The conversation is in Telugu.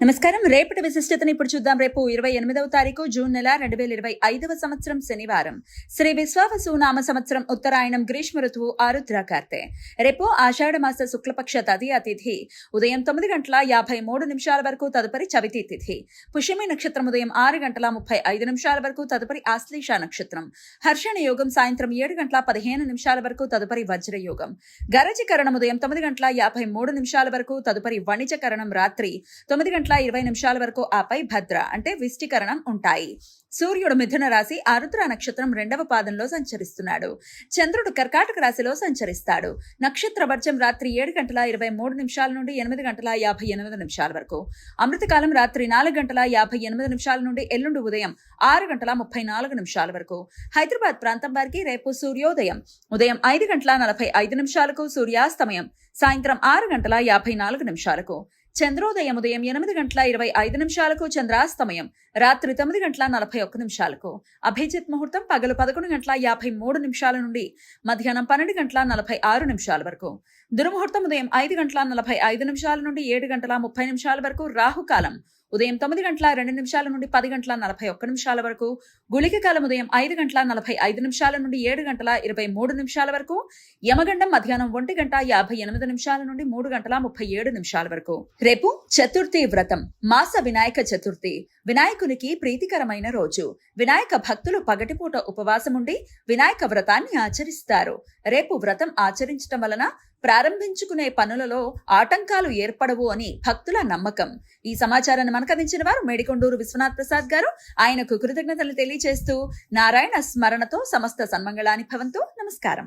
నమస్కారం. రేపటి విశిష్టతని ఇప్పుడు చూద్దాం. రేపు 28వ తారీఖు జూన్ నెల 2025వ సంవత్సరం శనివారం. శ్రీ విశ్వావసు నామ సంవత్సరం ఉత్తరాయణం గ్రీష్మ ఋతువు ఆరుద్ర కార్తె. రేపు ఆషాఢ మాస శుక్లపక్ష తదియ తిథి ఉదయం 9:53 వరకు, తదుపరి చవితి తిథి. పుష్యమి నక్షత్రం ఉదయం 6:35 వరకు, తదుపరి ఆశ్లేష నక్షత్రం. హర్షణ యోగం సాయంత్రం 7:15 వరకు, తదుపరి వజ్రయోగం. గరజకరణం ఉదయం 9:53 వరకు, తదుపరి వణిజకరణం రాత్రి 9:20 వరకు, ఆపై భద్ర అంటే విష్టికరణం ఉంటాయి. సూర్యుడు మిథున రాశి ఆరుద్ర నక్షత్రం 2వ పాదంలో సంచరిస్తున్నాడు. చంద్రుడు కర్కాటక రాశిలో సంచరిస్తాడు. నక్షత్ర వర్జం రాత్రి 7:23 నుండి 8:58 వరకు. అమృతకాలం రాత్రి 4:58 నుండి ఎల్లుండి ఉదయం 6:34 వరకు. హైదరాబాద్ ప్రాంతం వారికి రేపు సూర్యోదయం ఉదయం 5:45 సూర్యాస్తమయం సాయంత్రం 6:54. చంద్రోదయం ఉదయం 8:25 చంద్రాస్తమయం రాత్రి 9:41. అభిజిత్ ముహూర్తం పగలు 11:53 నుండి మధ్యాహ్నం 12:46 వరకు. దుర్ముహూర్తం ఉదయం 5:45 నుండి 7:30 వరకు. రాహుకాలం ఉదయం 9:02 నుండి 10:41 వరకు. గుళిక కాలం ఉదయం 5:45 నుండి 7:23 వరకు. యమగండం మధ్యాహ్నం 1:58 నుండి 3:37 వరకు. రేపు చతుర్థి వ్రతం, మాస వినాయక చతుర్థి, వినాయకునికి ప్రీతికరమైన రోజు. వినాయక భక్తులు పగటిపూట ఉపవాసం ఉండి వినాయక వ్రతాన్ని ఆచరిస్తారు. రేపు వ్రతం ఆచరించటం వలన ప్రారంభించుకునే పనులలో ఆటంకాలు ఏర్పడవు అని భక్తుల నమ్మకం. ఈ సమాచారాన్ని మనకు అందించిన వారు మేడికొండూరు విశ్వనాథ్ ప్రసాద్ గారు. ఆయనకు కృతజ్ఞతలు తెలియజేస్తూ నారాయణ స్మరణతో సమస్త సన్మంగళాని భవంతు. నమస్కారం.